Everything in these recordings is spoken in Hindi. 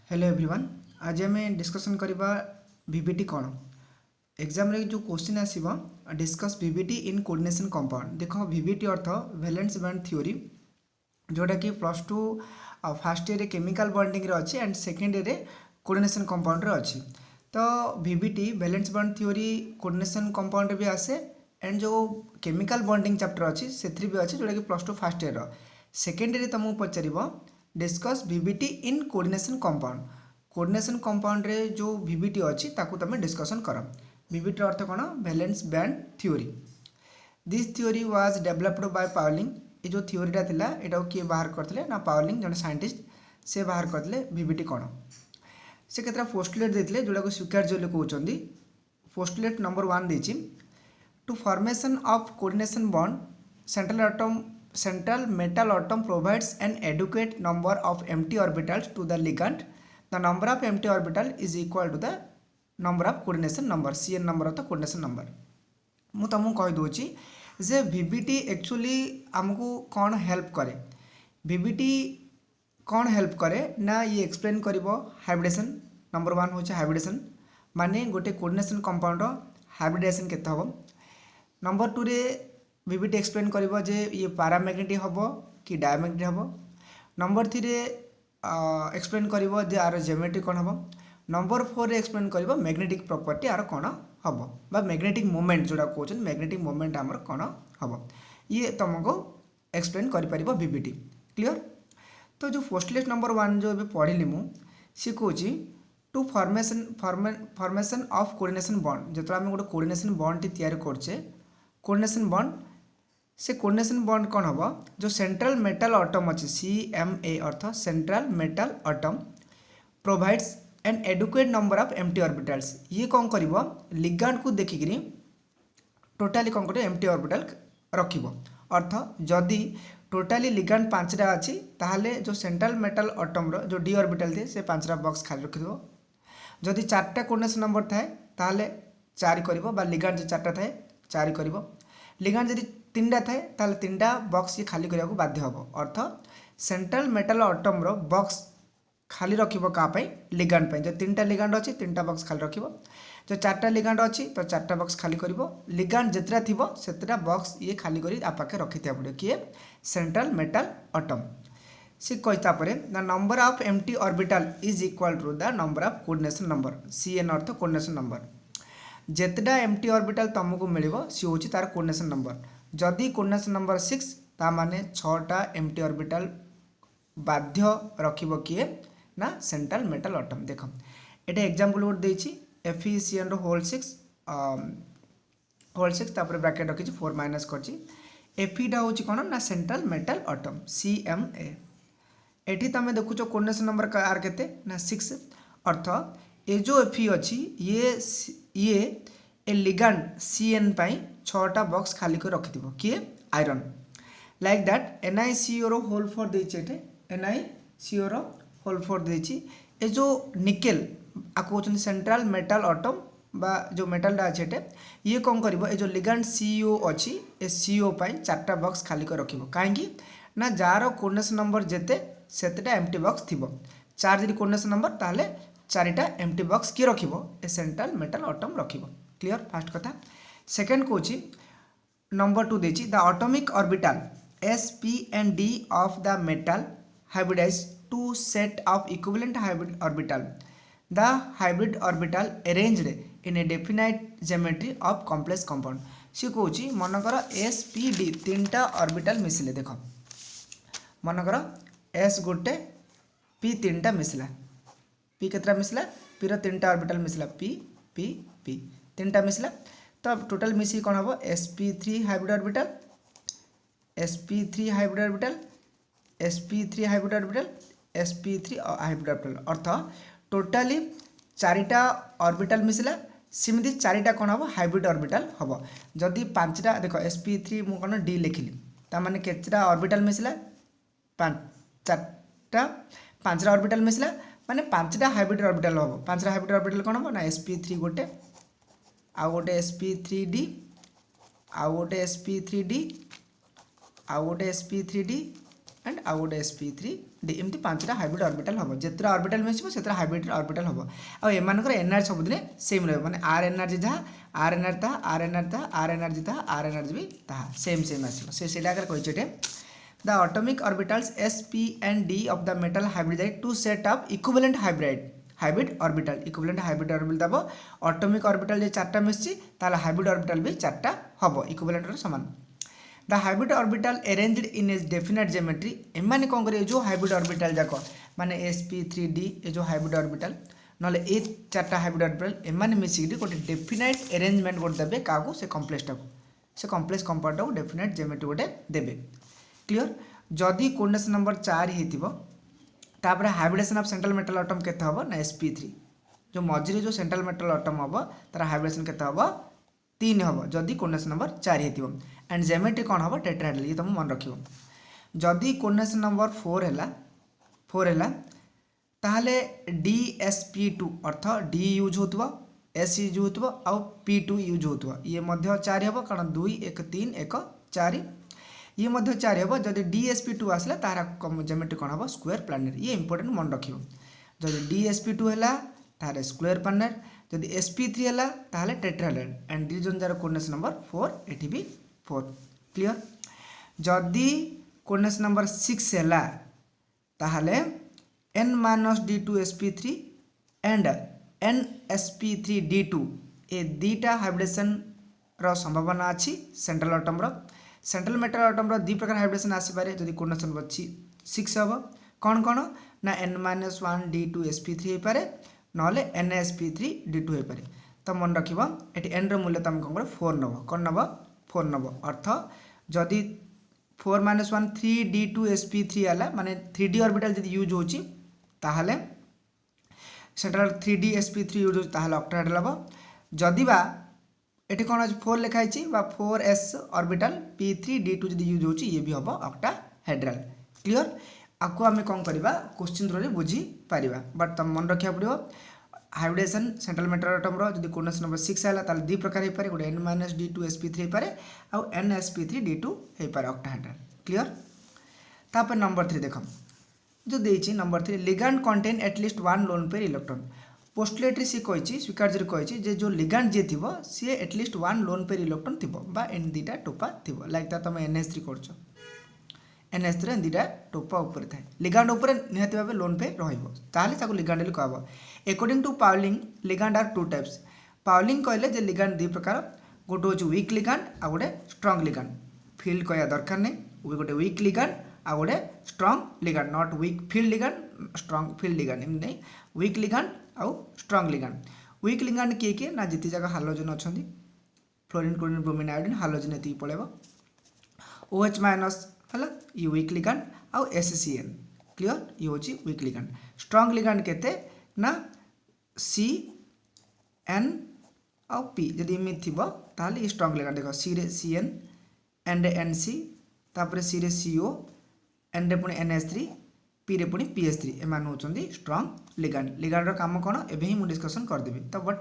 Hello everyone. आज आम डिस्कसन करवा वीबीटी कौन एग्जाम रे जो क्वेश्चन आसीबो discuss VBT in coordination compound. देखो वीबीटी अर्थ वैलेंस बॉन्ड थ्योरी जोटा कि +2 फर्स्ट ईयर केमिकल बॉन्डिंग रे अच्छी and second year coordination compound रे अच्छी। तो VBT valence bond theory coordination compound भी आसे एंड जो केमिकल बॉन्डिंग चैप्टर अच्छी से भी अच्छी जोटा कि +2 फर्स्ट ईयर सेकेंड ईयर तुमको पचार discuss VBT in coordination compound. Coordination compound रे जो वीबीटी अच्छी ताकू तुम डिस्कसन कर। वीबीटी अर्थ कौन? Valence band theory. This theory was developed by Pauling. ये जो थ्योरीटा थिला एटा किए बाहर करथिले ना? पाउलिंग जने साइंटिस्ट से बाहर करथिले। वीबीटी कौन से केतरा पोस्टुलेट देथिले जोड़ा को स्वीकार्य कहउचंदी। पोस्टुलेट नंबर 1 देछि to formation of coordination bond central metal atom provides an adequate number of empty orbitals to the ligand. The number of empty orbital is equal to the number of coordination number, cn number of the coordination number. मु तुमको कहि दोची जे वीबीटी एक्चुअली हमको कौन हेल्प करे। वीबीटी कौन हेल्प करे ना ये एक्सप्लेन करिवो हाइब्रिडेशन। नंबर 1 होचे हाइब्रिडेशन माने गोटे कोऑर्डिनेशन कंपाउंड हाइब्रिडेशन केते हबो। नंबर 2 रे वीबीटी एक्सप्लेन करिवो जे ये पैरामैग्नेटिक हबो कि डायमैग्नेटिक हबो। नंबर 3 रे एक्सप्लेन करिवो जे आर ज्योमेट्री कौन हबो। नंबर 4 रे एक्सप्लेन करिवो मैग्नेटिक प्रॉपर्टी आर कौन हबो बा मैग्नेटिक मोमेंट जोड़ा कहउछन मैग्नेटिक मोमेंट हमर कौन हबो ये तुमको एक्सप्लेन करि परिबो वीबीटी। क्लियर? तो जो पोस्टुलेट नंबर 1 जो एबे पढिली मु से कहउची to formation of coordination bond. जेतरा हम गोटे कोऑर्डिनेशन बॉन्ड टी तयार करछे कोऑर्डिनेशन बॉन्ड से कोऑर्डिनेशन बॉन्ड कौन हम जो सेंट्रल मेटल एटम अच्छी CMA अर्थ central metal atom provides an adequate number of empty orbitals. ये कौन करिवो लिगांड को देखिकरी टोटाली कौन करे एम्प्टी ऑर्बिटल रखिवो। अर्थ जदि टोटाली लिगांड 5टा अच्छी ताहले जो सेंट्रल मेटल एटम रो जो d ऑर्बिटल थे से 5टा बॉक्स खाली रखिवो। जदि 4टा कोऑर्डिनेशन नंबर थाए ताहले 4 करिवो बा लिगांड जो 4टा थाए 4 करिवो। लिगांड जदि 3टा थाए ताहले 3टा बॉक्स ये खाली करिया को बाध्य हबो। अर्थ सेंट्रल मेटल एटम रो बॉक्स खाली रखिबो का पई लिगांड पई। जो 3टा लिगांड अछि 3टा बॉक्स खाली रखिबो। जो 4टा लिगांड अछि तो 4टा बॉक्स खाली करिवो। लिगांड जेतरा थिबो सेतरा बॉक्स ये खाली करी आ पाके रखिते पड़े किए सेंट्रल मेटल एटम। से कहता परे the number of empty orbital is equal to the number of coordination number. CN अर्थ कोऑर्डिनेशन नंबर। जेतटा एम्प्टी ऑर्बिटल तुमको मिलिबो सी होची तार कोऑर्डिनेशन नंबर। जदि कोऑर्डिनेशन नंबर 6 ता माने 6टा एम्प्टी ऑर्बिटल बाध्य रखिबो किए ना सेंट्रल मेटल एटम। देखो एटा एग्जांपल वर्ड देछि FeCN रो होल 6 तापर ब्रैकेट रखिछि 4 माइनस करछि। Fe टा होछि कोन ना सेंट्रल मेटल एटम CMA। एठी तमे देखुछो कोऑर्डिनेशन नंबर आर केते ना 6। अर्थ ए जो Fe अछि ये ए लिगांड CN पाई 6टा बॉक्स खाली कर रखि दिबो किए आयरन। लाइक दैट NiCO रो होल 4 देछि। एठे NiCO रो होल 4 देछि। ए जो निकेल आको होचन सेंट्रल मेटल एटम बा जो मेटल डा अछि ये कौन करिवो ए जो लिगांड CO अछि ए CO पाई 4टा बॉक्स खाली कर रखिबो। काहेकि ना जार कोऑर्डिनेशन नंबर जेते सेतेटा एम्प्टी बॉक्स थिबो। 4 जदि कोऑर्डिनेशन नंबर ताले 4टा एम्प्टी बॉक्स की रखिबो ए सेंट्रल मेटल एटम रखिबो। क्लियर? फर्स्ट कथा। सेकंड कोची नंबर 2 देछि the atomic orbital sp and d of the metal hybridize two set of equivalent hybrid orbital. The hybrid orbital arranged in a definite geometry of complex compound. सी कहूँ मनकर sp d 3टा ऑर्बिटल मिसिले। देख मनकर s गोटे p 3टा मिसला p केतरा मिसला p रो 3टा ऑर्बिटल मिसला p p p 3टा मिसला। तो टोटल मिसी कौन हम sp3 hybrid orbital sp3 hybrid orbital sp3 hybrid orbital sp3 hybrid orbital. अर्थ टोटाली 4टा ऑर्बिटल मिसला सिमिति 4टा कौन हम हाइब्रिड ऑर्बिटल हम। जदि 5टा देख sp3 मु कौन d लिखिली ता माने केतरा ऑर्बिटल मिसला 4टा 5टा ऑर्बिटल मिसला माने 5टा हाइब्रिड ऑर्बिटल हम। 5टा हाइब्रिड ऑर्बिटल कौन हम ना sp3 गोटे आ गोटे sp3d आ गोटे sp3d आ गोटे sp3d एंड आ गोटे sp3d। डी एमती 5टा हाइब्रिड ऑर्बिटल हम जितने ऑर्बिटल मिसिबो से हाइब्रिड ऑर्बिटल हम आ एमानकर एनर्जी सबुदिन सेम रहिबो माने आर एनर्जी जहाँ आर एनर्जी ताहा आर एनर्जी ताहा आर एनर्जी ताहा आर एनर्जी भी ताहा सेम आसिबो से सेटा आकर कहिछ एटे the atomic orbitals s p and d of the metal hybridized to set up equivalent hybrid orbital equivalent hybrid orbital दबो एटॉमिक ऑर्बिटल जे चारटा मिसछि ताला हाइब्रिड ऑर्बिटल भी चारटा हबो इक्विवेलेंट रो समान the hybrid orbital arranged in a definite geometry एमाने कोन करे जो हाइब्रिड ऑर्बिटल जाको माने sp3d ए जो हाइब्रिड ऑर्बिटल नले ए चारटा हाइब्रिड ऑर्बिटल एमाने मिसिकि गोटे डेफिनेट अरेंजमेंट गोटे देबे काको से कॉम्प्लेक्स कंपाउंड को डेफिनेट ज्योमेट्री गोटे देबे क्लियर जदि कोऑर्डिनेशन नंबर 4 हेतिबो तापर hybridisation of central metal atom केते हबो ना sp3 जो मझिरे जो सेंट्रल मेटल एटम हबो तार हाइब्रिडेशन केते हबो 3 हबो जदि कोऑर्डिनेशन नंबर 4 हेतिबो एंड ज्योमेट्री कोन हबो टेट्राहेड्रल ये तुम मन रखिबो जदि कोऑर्डिनेशन नंबर 4 हैला ताहले dsp2 अर्थ d यूज होतबो s यूज होतबो आ p2 यूज होतबो ये मध्य 4 हबो कारण 2 1 3 1 4 ये मध्य 4 हम जब dsp2 आसला तार ज्योमेट्री कौन हम स्क्वायर प्लानर ये इंपोर्टेंट मन रखियो जब dsp2 है तार स्क्वायर प्लानर जब sp3 है ताहले टेट्राहेड्रल एंड रीजन जार कोऑर्डिनेशन नंबर 4 एठी भी 4 क्लियर जदि कोऑर्डिनेशन नंबर 6 है ताहले n-d2 sp3 and n sp3d2 ए दीटा हाइब्रिडेशन रो संभावना अच्छी सेंट्रल एटम रो सेंट्रल मेटल एटम रो 2 प्रकार हाइब्रिडेशन आसीपारे जदि कोऑर्डिनेशन नंबर 6 हबो कौन ना n-1d2 sp3 हे पारे नले nsp3d2 हे पारे तो मन रखिबो एटी n रो मूल्य तम कोन 4 नबो कोन नबो 4 नबो अर्थ जदि 4 - 1 3d2 sp3 आला माने 3d ऑर्बिटल जदि यूज होची ताहले सेंट्रल 3d sp3 यूज होची ताहले ऑक्टाहेड्रल हबो जदि बा एटी कौन अच्छे 4 लिखाई 4s ऑर्बिटल p3d2 जदि यूज होची ये भी हम ऑक्टाहेड्रल क्लियर आपको आम कौन करवा क्वेश्चन थ्रू बुझी पारिबा बट तुम मन रखा पड़ो हाइब्रिडेशन सेंट्रल मेटल एटम रो जदि कोऑर्डिनेशन नंबर 6 आला ताल 2 प्रकार हे पारे गोटे n-d2 sp3 हे पारे आ nsp3d2 हे पारे ऑक्टाहेड्रल क्लियर तापर नंबर 3 देखम जो देछि number 3 ligand contain at least 1 lone pair electron पोस्टुलेटरी सी कही स्वीकार्य कही जे जो लिगैंड जी थी सी एटलिस्ट 1 लोन पेयर इलेक्ट्रॉन थी एन दीटा टोपा थी लाइक तुम NH3 कर NH3 दीटा टोपा ऊपर थाए लिगैंड ऊपर निहाती भाव लोन पेयर रहा लिगैंड कहब according to Pauling ligand are 2 types Pauling कहले जे लिगैंड 2 प्रकार गोटे हूँ वीक लिगैंड आ गोटे स्ट्रॉन्ग लिगैंड फील्ड कहया दरकार नहीं गोटे वीक लिगैंड आ गोटे strong ligand not weak field ligand strong field ligand एमती नहीं वीक लिगैंड आउ स्ट्रॉन्ग लिगैंड वीक लिगैंड किए ना जिते जगह हालोजन अच्छा fluorine chlorine bromine iodine halogen ये पड़ेगा OH- है ये वीक लिगैंड आउ SCN क्लियर ये हूँ वीक लिगैंड स्ट्रॉन्ग लिगैंड केते ना CN आउ P जदि इमित थी ताहले ये स्ट्रॉन्ग लिगैंड देख C रे CN N रे NC तापर C रे CO N रे पुणी NH3 P रे पुणी PS3 एमान होचंदी स्ट्रॉन्ग लिगैंड लिगैंड रो काम कोन एबे ही मु डिस्कशन कर देबी तो बट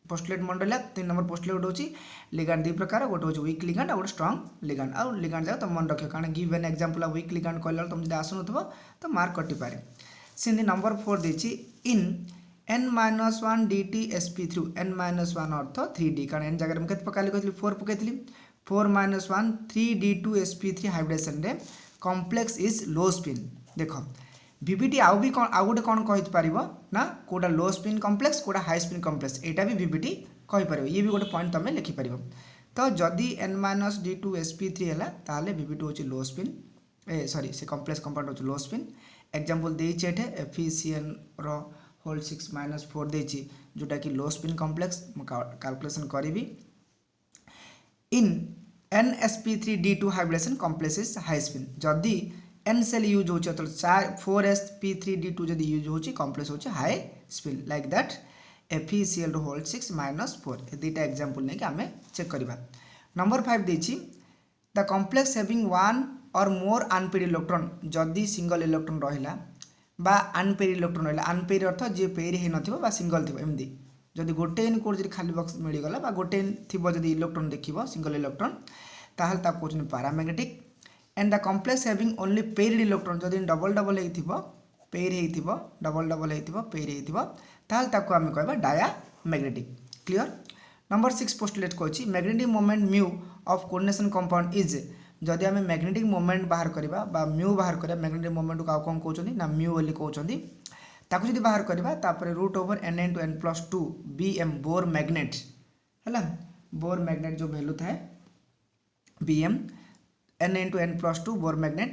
पोस्टुलेट मन रहला 3 नंबर पोस्टुलेट होची लिगैंड 2 प्रकार गोटे होची वीक लिगैंड और स्ट्रॉन्ग लिगैंड आ लिगैंड जा तो मन रखियो कारण give an example weak ligand कहला तुम जदि आसुनथबो तो मार्क कटि पारे सिंधी नंबर 4 देची in n-1 dt sp3 n-1 अर्थ 3d कारण n जगह में केत पकाली कहली 4 पकेतली 4 - 1 3d2 sp3 हाइब्रिडेशन रे कॉम्प्लेक्स इज लो स्पिन देखो VBT आउ भी आउ गोटे कौन कहि पारिबो ना कोटा लो स्पिन कॉम्प्लेक्स कोटा हाई स्पिन कॉम्प्लेक्स एटा भी VBT कहि पारिबो ये भी गोटे पॉइंट तमे लिखि पारिबो तो जदि n-d2 sp3 हैला ताले VBT होची लो स्पिन सॉरी से कॉम्प्लेक्स कंपाउंड होची लो स्पिन एग्जांपल देइछे एठे FeCN रो होल 6 - 4 देइछी जोटा कि लो स्पिन कॉम्प्लेक्स कैलकुलेशन करिवि in nsp3d2 hybridisation complex is high spin जदि n सेल यूज हो 4sp3d2 जदि यूज हो कॉम्प्लेक्स हो high spin like that FeCl whole 6 - 4 ए दुटा एग्जांपल नहीं कि आमे चेक करबा नंबर 5 देछि द कॉम्प्लेक्स हैविंग 1 और मोर अनपेड इलेक्ट्रॉन जदि सिंगल इलेक्ट्रॉन रहिला बा अनपेड इलेक्ट्रॉन रहिला अनपेड अर्थ जे पेयर हे नथिबो बा सिंगल थिबो एमदी जदि गोटे इन कोड जदि खाली बॉक्स मिल गला बा गोटे थिबो जदि इलेक्ट्रॉन देखिबो सिंगल इलेक्ट्रॉन ताहल ता कोचन paramagnetic and the complex having only paired electron जदि डबल डबल होइथिबो पेयर होइथिबो डबल डबल होइथिबो पेयर होइथिबो ताल ताको आमे कहबा डायामैग्नेटिक क्लियर। नंबर 6 पोस्टुलेट कहछि magnetic moment mu of coordination compound is जदि आमे मैग्नेटिक मोमेंट बाहर करबा बा म्यू बाहर करबा मैग्नेटिक मोमेंट को कोन कहउछनी ना म्यू बोली कहउछनी ताको जदि बाहर करबा तापर root over n into n+2 bm Bohr magnet हैला बोर मैग्नेट जो वैल्यू थाए bm n into n+2 Bohr magnet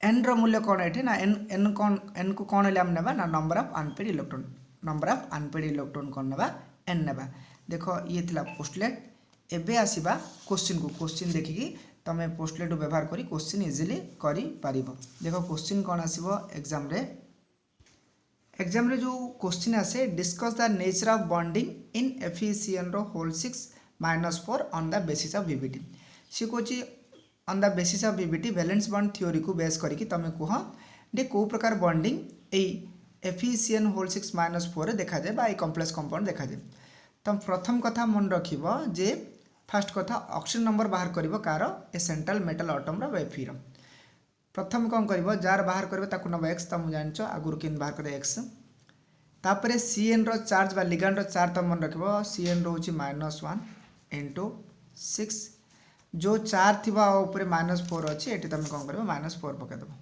n रो मूल्य कोन एठे ना n को कोन ले हम नेबा ना नंबर ऑफ अनपेड इलेक्ट्रॉन कोन नेबा n नेबा देखो ये थिला पोस्टुलेट एबे आसीबा क्वेश्चन देखिकी तमे पोस्टुलेट व्यवहार करी क्वेश्चन इजीली करी पारिबो। देखो क्वेश्चन कोन आसीबो एग्जाम रे जो क्वेश्चन आसे discuss the nature of bonding in FeCN रो whole 6-4 on the basis of VBT सी कोची on the basis of VBT valence bond theory को बेस करिकी तमे कह दे को प्रकार बॉन्डिंग ए FeCN होल 6-4 देखा जाए बा कॉम्प्लेक्स कंपाउंड देखा जाए। तो प्रथम कथा मन रखिबो जे फर्स्ट कथा ऑक्सीजन नंबर बाहर करिबो कार ए सेंट्रल मेटल एटम रो Fe रो प्रथम कौन करिबो जार बाहर करिबो ताकु नबो x तम जानचो आगुर किन बाहर करे x तापरे Cn रो चार्ज बा लिगैंड रो चार्ज तम मन रखिबो Cn रो होची -1 into 6 जो चार्ज थिबा ऊपर -4 अछि एठी तम कौन करिबो -4 पके दबो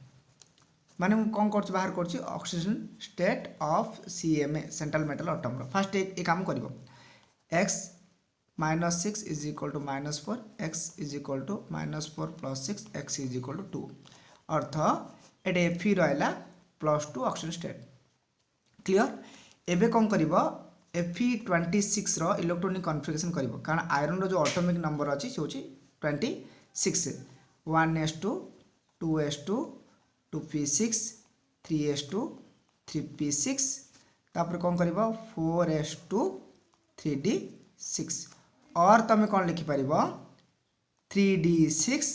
माने मु कौन करछ बाहर करछ oxygen state of CMA central metal atom रो फर्स्ट एक काम करिबो x -6 is equal to -4 x is equal to -4 plus 6 x is equal to 2 earth Ete Fe रहला +2 ऑक्सीजन स्टेट क्लियर। एबे कौन करिबो Fe26 रो इलेक्ट्रॉनिक कॉन्फ़िगरेशन करिबो कारण आयरन रो जो एटॉमिक नंबर अछि से होछि 26 1s2 2s2 2p6 3s2 3p6 तापर कौन करिबो 4s2 3d6 और तमें कौन लिखि पारिबो 3d6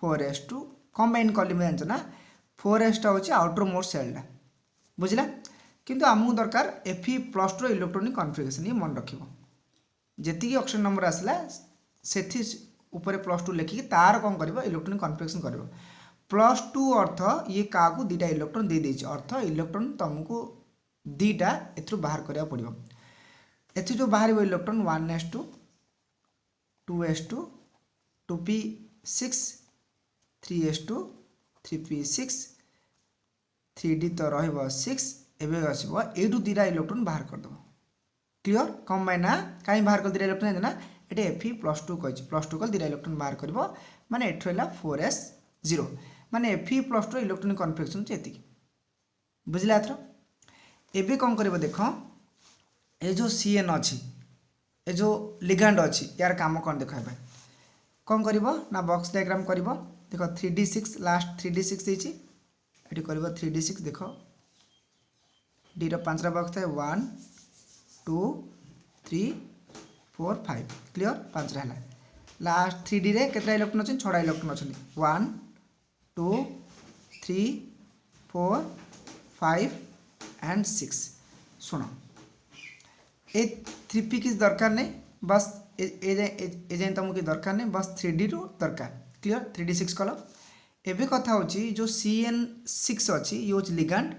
4s2 कंबाइन कली में जानछ ना 4s टा होची आउटर मोस्ट सेल टा बुझला किंतु आमु दरकार Fe+ रो इलेक्ट्रॉनिक कॉन्फ़िगरेशन ये मन रखिबो जेति की ऑक्सीजन नंबर आसला सेथि ऊपर +2 लिखि तार कौन करिबो इलेक्ट्रॉनिक कॉन्फ़िगरेशन करिबो +2 अर्थ ये का को दुटा इलेक्ट्रॉन दे देछि अर्थ इलेक्ट्रॉन तुमको दुटा एथु बाहर करिया पड़िबो एथि जो बाहर electron 1s2 2s2 2p6 3s2 3p6 3d तो रहिबो 6 एबे आसीबो एडु दिरा इलेक्ट्रॉन बाहर कर दबो क्लियर कंबाइन ना काई बाहर कर दिरा इलेक्ट्रॉन ना एटे Fe+2 कहछि +2 कल दिरा इलेक्ट्रॉन बाहर करबो माने एठला 4s0 माने Fe+ रो इलेक्ट्रॉनिक कॉन्फ़िगरेशन एति बुझला एथरो एबे कोन करबो देखो ए जो Cn अच्छी ए जो लिगैंड अच्छी यार काम कौन देख कौन करिबो ना बॉक्स डायग्राम करिबो देखो 3d6 लास्ट 3d6 देछि एठी करिबो 3d6 देखो d रो 5 रा बॉक्स है 1 2 3 4 5 क्लियर 5 रहला लास्ट 3d रे केतरा इलेक्ट्रॉन अछि 6 इलेक्ट्रॉन अछि 1 2 3 4 5 एंड 6 सुनो ए 3p की दरकार नहीं बस ए जाए तुमको दरकार नहीं बस 3d रो दरकार क्लियर 3d6 कल एबे कथा होची जो Cn6 अच्छी ये होची लिगैंड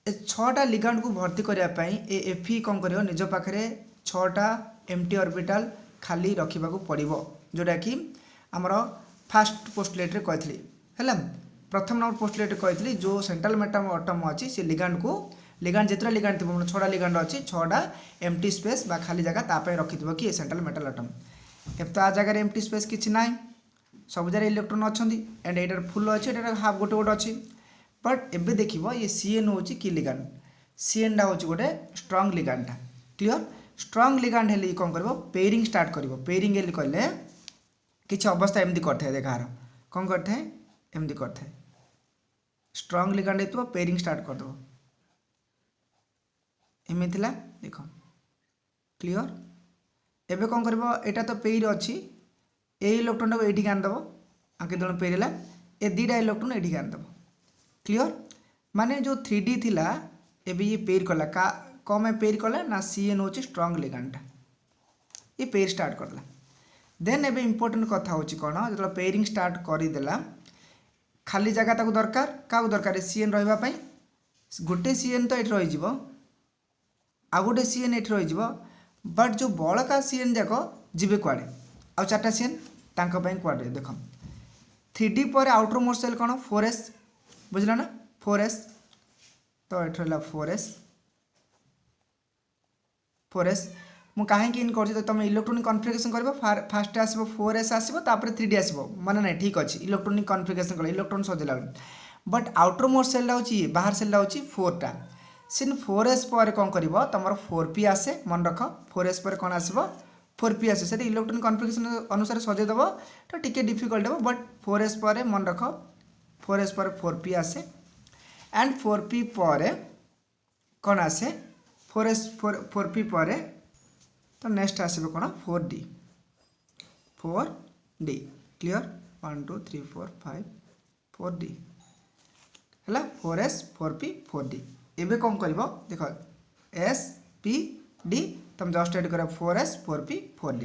ए 6टा लिगैंड को भर्ती करिया पई ए Fe कौन करियो निज पाखरे 6टा एम्प्टी ऑर्बिटल खाली रखिबा को पड़िबो जोटा कि हमर फर्स्ट पोस्टुलेट रे कहथली हैला प्रथम नंबर पोस्टुलेट कहथली जो सेंट्रल मेटल एटम अछि से लिगैंड जेतरा लिगैंड थिबो मतलब 6टा लिगैंड अछि 6टा एम्प्टी स्पेस बा खाली जगह ता पे रखिथिबो कि सेंट्रल मेटल एटम एब ता जगह एम्प्टी स्पेस किछि नाही सब जगह इलेक्ट्रॉन अछंती एंड एटर फुल अछि एटर हाफ गोटे गोटे अछि बट एबे देखिबो ये Cn होछि कि लिगैंड Cn डा होछि गोटे स्ट्रांग लिगैंड ता क्लियर स्ट्रांग लिगैंड हेली कोन करबो पेयरिंग स्टार्ट करबो पेयरिंग हेली कहले किछि अवस्था एमदी करथे देखार कोन करथे एमदी करथे स्ट्रांग लिगैंड हेतु पेयरिंग स्टार्ट कर दो एमिथिला देखो क्लियर एबे कोन करबो एटा तो पेयर अछि ए इलेक्ट्रॉन को एठी आन दबो आके दोन पेयरला ए दुटा इलेक्ट्रॉन एठी आन दबो क्लियर माने जो 3d थिला एबे ये पेयर कला का कम पेयर कला ना Cn होछि स्ट्रांग लिगैंड ये पेयर स्टार्ट करला देन एबे इंपोर्टेंट कथा होची कोन जो पेयरिंग स्टार्ट करदेला खाली जगह ताको दरकार क्या दरकार सीएन रहिबा पई गोटे सीएन तो ये रही आ गोटे सीएन ये रही बट जो बड़का सीएन जाक जीवे कुआड़े आ चार्टा सीएन कुआड़े देख 3D पर आउटर मोस्ट सेल कौन 4s बुझला ना 4s तो ये रहा 4s मु कहीं इन कर तुम इलेक्ट्रोनिक कन्फिगरेशन कर फास्ट आसो 4s आसो तापर 3D आसो माने ना ठीक अच्छे इलेक्ट्रोनिक कन्फिगरेशन कर इलेक्ट्रोन सजेला बट आउटर मोस्ट सेल हूँ बाहर सेल हूँ 4टा सिन 4s पर कौन कर तुम 4p आसे मन रख 4s पर कौन आसो 4p आसे से इलेक्ट्रोनिक कन्फिगरेशन अनुसार सजेदेव तो T difficult hey but 4s पर मन रख 4s पर 4p आसे एंड 4p पर कौन आसे 4p पर तो नेक्स्ट आसो कौन 4D क्लियर 1 2 3 4 5 4D है 4s 4p 4D एबे कौन कर देख S P D तुम जस्ट एड कर 4s 4p 4D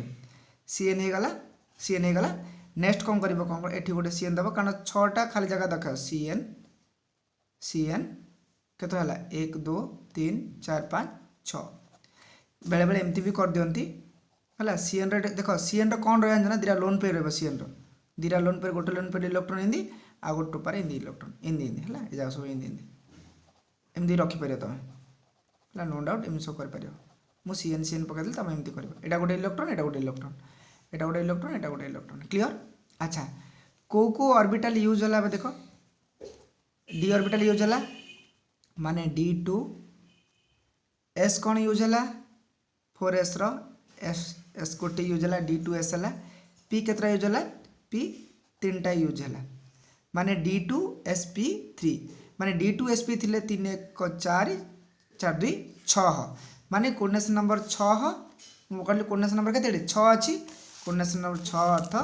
सीएन हो गला नेक्स्ट कौन कर ये गोटे सीएन दब कारण 6टा खाली जगह देख सीएन केत है 1 2 3 4 5 6 बेले बेले एमती भी कर दियंती है सीएन देख सीएन कौन रहा ना दीटा लोन पे रहा सीएन दीटा लोन पे गोटे लोन पे इलेक्ट्रोन इंदी आ गोटे पर इंदी इलेक्ट्रोन इंदी है ये सब इंदी एमती रखिपर तुम है नो डाउट एम सब कर मुझे सीएन पकईदे तुम एमती कर यहाँ गोटे इलेक्ट्रोन यहाँ गोटे इलेक्ट्रोन यहाँ गोटे इलेक्ट्रोन यहाँ गोटे इलेक्ट्रोन क्लियर अच्छा को ऑर्बिटल यूज है देख डी ऑर्बिटल यूज है माने D2 S कौन यूज है 4s S गोटे यूज है D2S है P केतरा यूज है P 3टा यूज है माने D2SP3 माने D2SP थिले 3 1 4 4 2 6 माने कोऑर्डिनेशन नंबर 6 कहली कोऑर्डिनेशन नंबर केते 6 अच्छी कोऑर्डिनेशन नंबर 6 अर्थ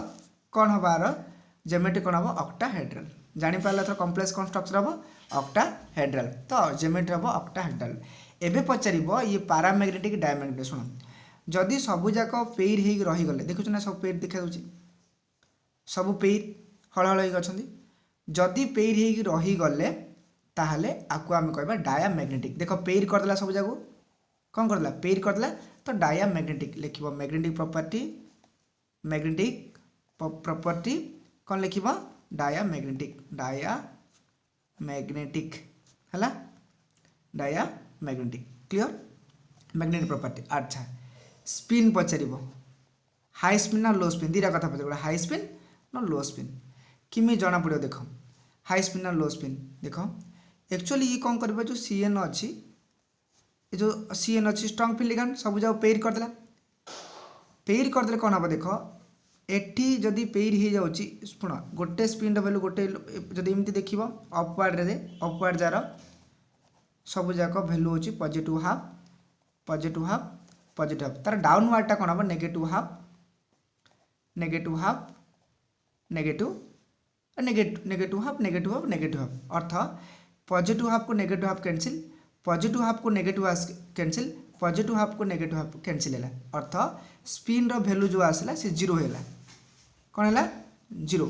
कौन हबार ज्योमेट्री कौन हम ऑक्टाहेड्रल जानी पाला थोड़ा कॉम्प्लेक्स कौन स्ट्रक्चर हम ऑक्टाहेड्रल तो ज्योमेट्री हम ऑक्टाहेड्रल एबे पचारिबो ये पैरामैग्नेटिक डायमैग्नेटिक सुन जदि सबु जाक पेयर हो रहीगले देखुछ ना सब पेयर देखा दूची सब पेयर हल हल होती जदि पेयर हो रहीगले ताहले आकु आम कहबा डायामैग्नेटिक देख पेयर करदेला सब जाक कौन करदेला पेयर करदेला तो डायामैग्नेटिक लिखिबो मैग्नेटिक प्रॉपर्टी कौन लिखिबो डायामैग्नेटिक है डायामैग्नेटिक क्लियर मैग्नेटिक प्रॉपर्टी अच्छा स्पिन पचारिबो हाई स्पिन ना लो स्पिन दीटा कथा पचार हाई स्पिन ना लो स्पिन किमी जना पड़ो देख हाई स्पिन ना लो स्पिन देख एक्चुअली ये कौन कर जो सीएन अच्छी जो सीएन अच्छी स्ट्रॉन्ग फील्ड लिगांड सब जाक पेयर करदे कौन हम देख एठी जदि पेयर हो जाउची शुण गोटे स्पिन वैल्यू गोटे जदि एमती देख अपवार्ड जार सब जाक वैल्यू होची पॉजिटिव हाफ तार डाउनवार्ड टा कौन हम नेगेटिव हाफ अर्थ पॉजिटिव हाफ को negative half cancel positive half को नेगेटिव कैंसिल पॉजिटिव हाफ को नेगेटिव हाफ कैंसिल है अर्थ स्पिन रो वैल्यू जो आसला से 0 होगा कौन है 0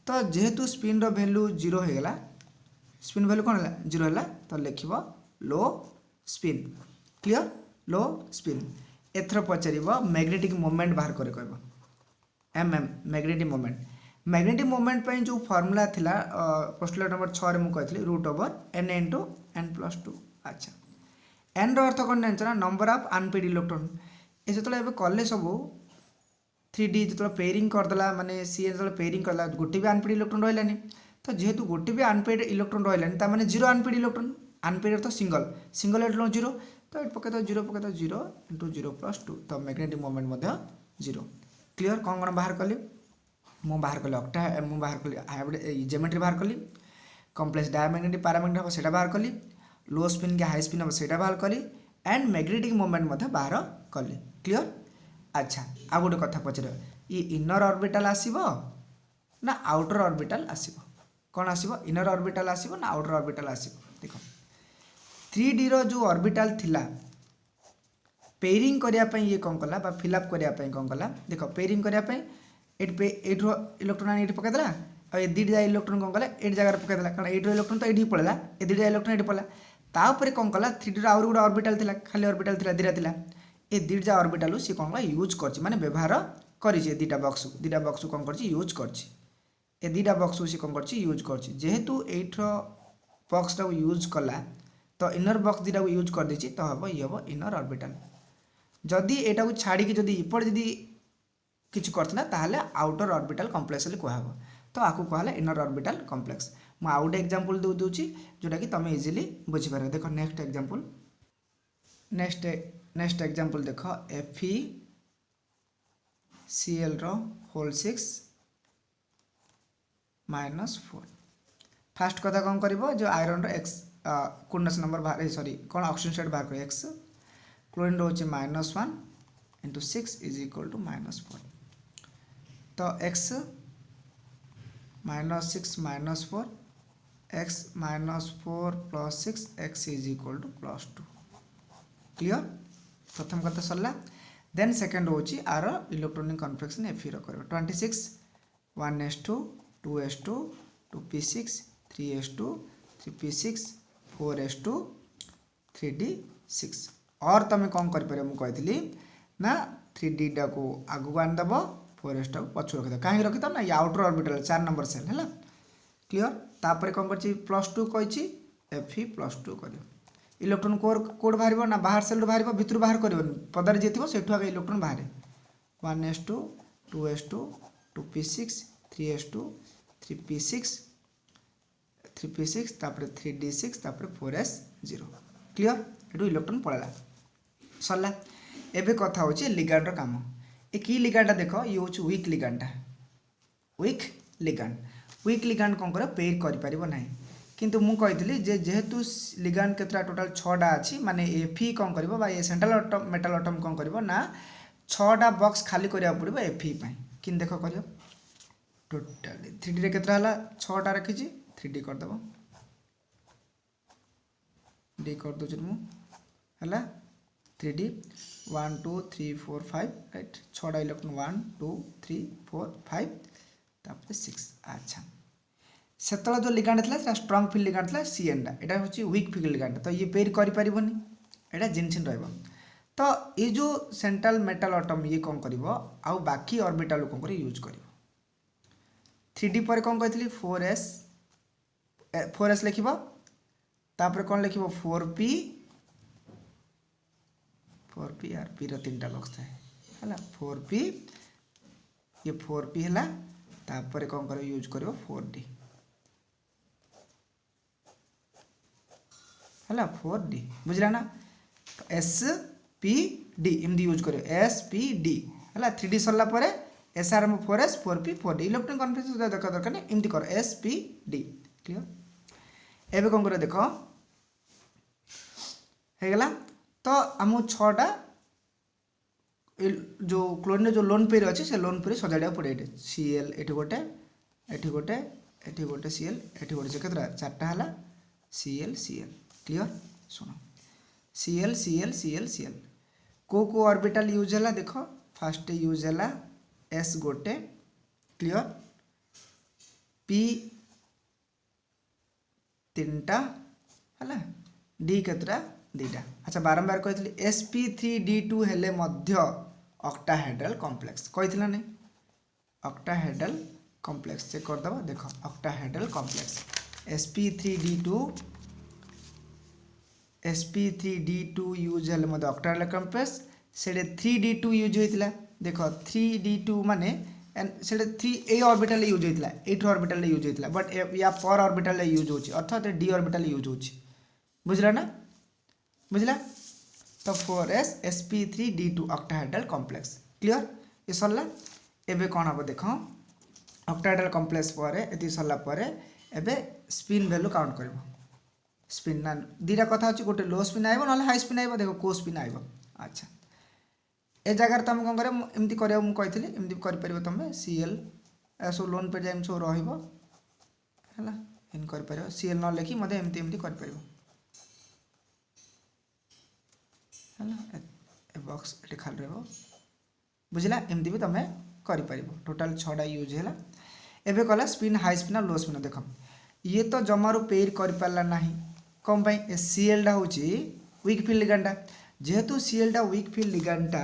तो जेहेतु स्पिन रो वैल्यू 0 होगा स्पिन वैल्यू कौन है 0 है तो लिखिब low spin clear low spin एथर पचार मैग्नेटिक मोमेंट बाहर कर मैग्नेटिक मोमेंट पे जो फॉर्मूला थिला पोस्टुलेट नंबर 6 रे मु कहथली √n * n+2 अच्छा एन रो अर्थ कौन जान नंबर ऑफ अनपेड इलेक्ट्रॉन ये जो कले सब 3D जो पेयरिंग करदेला माने सीएन जो पेयरिंग करदेला गोटे भी अनपेड इलेक्ट्रॉन रहिलानी तो जेहेतु गोटे भी अनपेड इलेक्ट्रॉन रहिलानी ता माने 0 अनपेड इलेक्ट्रॉन अनपेड अर्थ सिंगल इलेक्ट्रॉन 0 तो ये पके तो 0 * 0+2 तो मैग्नेटिक मोमेंट मध्य 0 क्लियर कौन कौन बाहर कली मु बाहर कली ज्योमेट्री बाहर कली कॉम्प्लेक्स डायमैग्नेटिक पैरामैग्नेटिक हम सेटा बाहर कली लो स्पिन के हाई स्पिन हम सेटा बाहर कली एंड मैग्नेटिक मोमेंट मध्य बाहर कली क्लियर अच्छा आ गोटे कथा पचार ये इनर ऑर्बिटल आसीबो ना आउटर ऑर्बिटल आसीबो कौन आसीबो इनर ऑर्बिटल आसीबो ना आउटर ऑर्बिटल आसीबो देखो 3D रो जो ऑर्बिटल थिला पेयरिंग करिया पई ये कौन कला बा फिलअप करिया पई कौन कला देखो पेयरिंग करिया पई पे एठो इलेक्ट्रोन आनी पकईदेला और ये दुईटा इलेक्ट्रोन कौन कला ये जगह पकईदेला कारण एठो इलेक्ट्रोन तो ये पड़ेगा ये दुईटा इलेक्ट्रोन ये पड़ा तापर कौन कला 3D आउर गोटे ऑर्बिटल थिला खाली ऑर्बिटल थिला दुईटा थिला ये दुईटा ऑर्बिटल सी कौन कला यूज करछि माने व्यवहार करिछि दुईटा बॉक्स कौन करछि यूज करछि ए दुईटा बॉक्स सी कौन करछि यूज करछि जेहेतु एठो बॉक्स टा यूज कला तो इनर बॉक्स दुईटा यूज कर देछि तो हम ये हम इनर ऑर्बिटल जदि एटा को छाड़ी के जदि इपड़ जदि किछि करथना ताहले आउटर ऑर्बिटल कॉम्प्लेक्स ले कहबो तो आकु कहले इनर ऑर्बिटल कॉम्प्लेक्स मैं आउट एग्जांपल दे दूची जोटा कि तुम इजीली बुझी पारे देखो नेक्स्ट एग्जांपल नेक्स्ट एग्जांपल देखो FeCl रो होल 6 -4 फास्ट कथा कौन करिवो जो आयरन रो x कोऑर्डिनेशन नंबर बाहर सॉरी कौन ऑक्सीजन स्टेट बाहर कर x क्लोरीन रो होचे -1 into 6 is equal to -4 तो x -6 -4 x -4 plus 6 x is equal to +2 clear प्रथम कथा सरला देन सेकंड होची आर इलेक्ट्रॉनिक कन्फिगरेशन Fe रो करबो 26 1s2 2s2 2p6 3s2 3p6 4s2 3d6 और तुम कौन कर पारे मु कहथली ना 3D टा को आगु आनदेव 4s टा को पछु रखिद कहीं रखिद ना ये आउटर ऑर्बिटल 4 नंबर सेल है क्लियर तापर कौन कर +2 कही Fe +2 कर इलेक्ट्रॉन कोड बाहर ना बाहर सेल बाहर भितर बाहर कर पदार जी थी से इलेक्ट्रॉन बाहर 1s2 2s2 2p6 3s2 3p6 3p6 तापर 3d6 तापर 4s0 क्लियर एटू इलेक्ट्रॉन पड़ेगा सरला एबे कथा होची लिगांड रो काम ए की लिगांड देखो ये होची वीक लिगांड वीक लिगांड कौन कर पेयर कर पारिबो नाही किंतु मु कहितली जे जेहेतु लिगांड केतरा टोटल 6टा अछि माने Fe कौन करबो बा ये सेंट्रल एटम मेटल एटम कौन करबो ना 6टा बॉक्स खाली करिया पड़िबो Fe पई किन देखो करियो टोटल 3D रे केतरा हला 6टा रखी छी 3D कर दबो डी कर दो मु हला 3D 1 2 3 4 5 राइट 6टा इलेक्ट्रॉन 1 2 3 4 5 तापर 6 अच्छा सेतला जो लिगांड थला सेटा स्ट्रांग फील्ड लिगांड थला Cn टा एटा होची वीक फील्ड लिगांड तो ये पेयर करि परिबोनी एटा जिनसिन रहबो तो ये जो सेंट्रल मेटल एटम ये कौन करिवो आ बाकी ऑर्बिटल कौन करी यूज करिवो 3D पर कौन कहतली 4s लिखिबो तापर कौन लिखिबो 4p यार p रो 3टा बॉक्स है हला 4p ये 4p हला तापर कौन करो यूज करिवो 4d हला 4d बुझला ना तो spd एमदी यूज करियो spd हला 3d सरला परे srm 4s 4p 4d electron configuration देखा दरकार नहीं एमदी करो spd क्लियर एबे कौन करो देखो हे गला तो आम 6टा जो क्लोरीन जो लोन पेयर अच्छे से लोन पेयर सजाड़ा पड़े ये Cl एठी गोटे एठी गोटे एठी गोटे Cl एठी गोटे से केतरा 4टा हला Cl क्लियर सुनो Cl को ऑर्बिटल यूज हला देखो फर्स्ट यूज हला s गोटे क्लियर p 3टा हला d केतरा 2टा अच्छा बारंबार कहतली sp3d2 हेले मध्य ऑक्टाहेड्रल कॉम्प्लेक्स कहथिला नै ऑक्टाहेड्रल कॉम्प्लेक्स चेक कर दबा देखो ऑक्टाहेड्रल कॉम्प्लेक्स sp3d2 यूज हेले मध्य ऑक्टाहेड्रल कॉम्प्लेक्स सेडे 3d2 यूज होइतिला देखो 3d2 माने सेडे 3 ए ऑर्बिटल यूज होइतिला 8 ऑर्बिटल यूज होइतिला बट या पर ऑर्बिटल यूज होची अर्थात d ऑर्बिटल यूज होची बुझला ना बुझला तो 4s sp3d2 octahedral complex clear ये सरला एबे कोन हबो देखो ऑक्टाहेड्रल कॉम्प्लेक्स परे एति सरला परे एबे स्पिन वैल्यू काउंट करबो स्पिन ना दीटा कथा अछि गोटे लो स्पिन आइबो नले हाई स्पिन आइबो देखो को स्पिन आइबो अच्छा ए जगह तुम कोन करे एमती करिया मु कहितली एमती कर परिबो तुमे Cl एसो लोन पे जाइम सो रहिबो हला इन कर परिबो Cl न लेखि मते एमती एमती कर परिबो हला ए बॉक्स एटे खाली रहबो बुझला एमती भी तुमे करिपारिबो। टोटाल 6टा यूज हैला। एबे कला स्पिन हाई स्पिन और लो स्पिन। देख ये तो जमारू पेयर कर पाला नाही कम पाई सीएल डा होची वीक फील्ड लिगांडा जेहेतु सीएल डा वीक फील्ड लिगांडा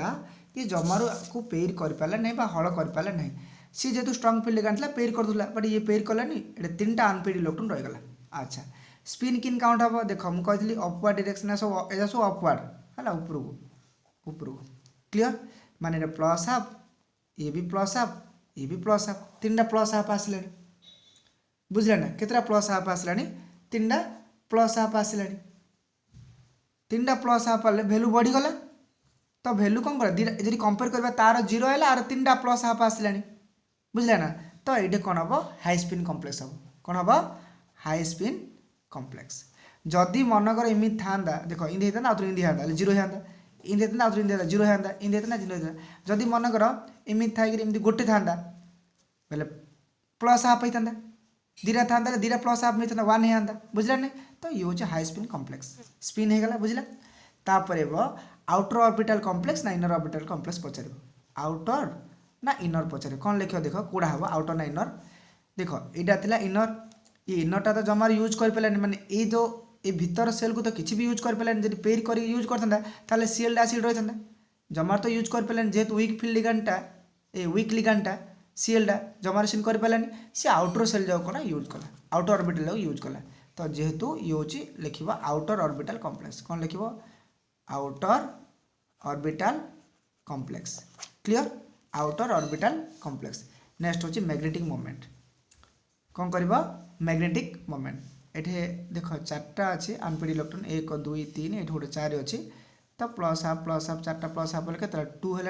ये जमारू को पेयर कर पाला नहीं बा हल कर पाला नहीं सी जेहेतु स्ट्रांग फील्ड लिगांडला पेयर कर दुला बट ये पेयर कलानी एटा तीनटा अनपेड इलेक्ट्रॉन रह गला। अच्छा स्पिन किन काउंट हम देख मुझे कहली अपवार्ड डायरेक्शन सब एजा सब अपवार्ड है ऊपर क्लियर माने प्लस हाफ ये भी प्लस हाफ ये भी प्लस हाफ तीन प्लस हाफ आसला बुझला ना केतरा प्लस हाफ आसला तीन प्लस हाफ आसला तीन प्लस हाफ आले भैल्यू बढ़ीगला तो भैल्यू कौन कर जी कंपेयर करवा तार 0 है आर तीन प्लस हाफ आसला बुझला ना तो ये कौन हम हाई स्पिन कम्प्लेक्स हम कौन हम हाई स्पिन कम्प्लेक्स जदि मनकर एमती था देख इंदी होता आउट इंदी हाँ 0 हाँ इंदी होता आउट इंदी 0 हाँ इंदी होता 0 होता जदि मनकर एमती था गोटे था बोले प्लस हाफ होता दीटा था दीटा प्लस हाफ में 1 हाँ बुझला नहीं तो ये हूँ हाई स्पिन कम्प्लेक्स स्पिन होगा बुझला तापर आउटर ऑर्बिटल कम्प्लेक्स ना इनर ऑर्बिटल कम्प्लेक्स पचार आउटर ना इनर पचार कौन लिख देख कौड़ा हम आउटर ना इनर देख यहाँ था इनर ये इनरटा तो जमार यूज कर पारानी माने ये जो ये भीतर सेल को तो किसी भी यूज कर पारानी जब पेयर कर यूज करता ताले सीएल आसिड रही था जमार तो यूज कर पारानी जेहेतु weak field लिगांडा a week लिगांडा CL डा जमार सीन कर पारानी सी आउटर सेल जाओ कौन यूज कला आउटर ऑर्बिटल यूज कला तो जेहेतु ये हूँ लिखा आउटर ऑर्बिटल कम्प्लेक्स कौन लिख outer orbital complex clear outer orbital complex. Next हूँ मैग्नेटिक मोमेंट कौन कर मैग्नेटिक मोमेंट ये देख 4टा अच्छी अनपेड इलेक्ट्रॉन 1 2 3 ये गोटे 4 अच्छी तो प्लस हाफ 4टा प्लस हाफ के 2 है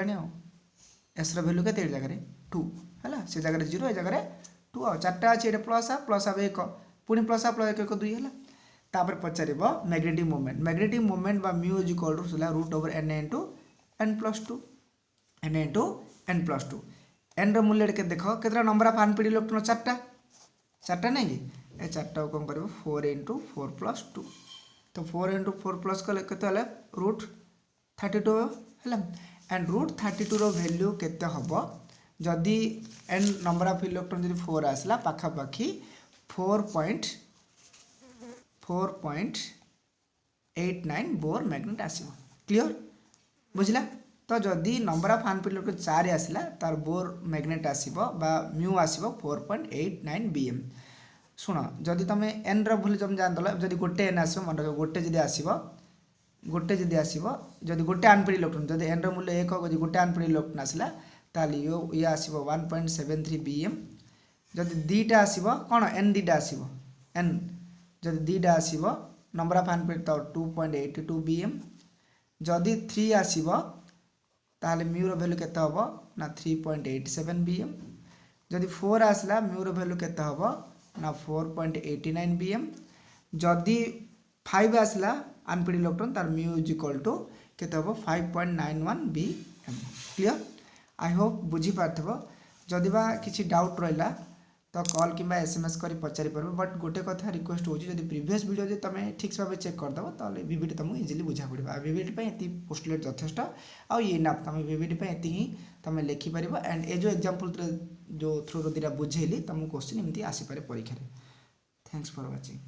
एस भैल्यू के जगह 2 है से जगह 0 ए जगह 2 आ 4टा अच्छी ये प्लस हाफ 1 पुणी प्लस हाफ 1 1 2 है तापर पचार मैग्नेटिक मोमेंट बा mu is equal to root over n into n plus 2 n into n plus 2 n रूल्य के देख के नंबर ऑफ अनपेड इलेक्ट्रॉन 4टा नहीं कि ए 4टा कौन कर 4 इंटू 4 प्लस 2 तो 4 इंटू 4 प्लस कले केते रूट 32 है एंड रूट 32 रो वैल्यू केते हबो जदि एन नंबर ऑफ इलेक्ट्रॉन जदि 4 आसला पाखापाखी 4.89 बोर मैग्नेट आसीबो क्लियर बुझला तो जदि नंबर ऑफ अनपेड इलेक्ट्रॉन 4 आसला तार बोर मैग्नेट आसीबो बा म्यू आसीबो 4.89 bm शुण जदि तुम एन भूल तुम जानदेल जदि गोटे एन आस मन रख गोटे जदि गोटे जदि जदि गोटे अनपेड इलेक्ट्रॉन जदि एन मूल्य 1 जदि गोटे अनपेड इलेक्ट्रॉन आसला ताली ये आसीबो 1.73 bm जदि दीटा आसीबो कौन एन दीटा आसीबो एन जदि दीटा आसीबो नंबर ऑफ अनपेड तो 2.82 bm जदि 3 आसीबो ताले म्यू रो वैल्यू केते हबो ना 3.87 bm जदि 4 आसला म्यू रो वैल्यू केते हबो ना 4.89 bm जदि 5 आसला अनपेड इलेक्ट्रॉन तार म्यू इज इक्वल टू केते हबो 5.91 bm क्लियर आई होप बुझी पारथबो जदि बा किछि डाउट रहला तो कॉल कि एसएमएस करी पचारि परबो बट गोटे कथा रिक्वेस्ट होची जदि प्रीवियस वीडियो जे तमे ठीक से भाबे चेक कर दबो ताले वीवीटी तुमको इजीली बुझा पड़िबा आ वीवीटी पे एती पोस्टलेट यथेष्ट आ ये ना तमे वीवीटी पे एती ही तमे लिखि परिबो एंड ए जो एग्जांपल जो थ्रू रो दिरा बुझेली तुमको क्वेश्चन एमती आसी पारे परीक्षा रे। Thanks for watching.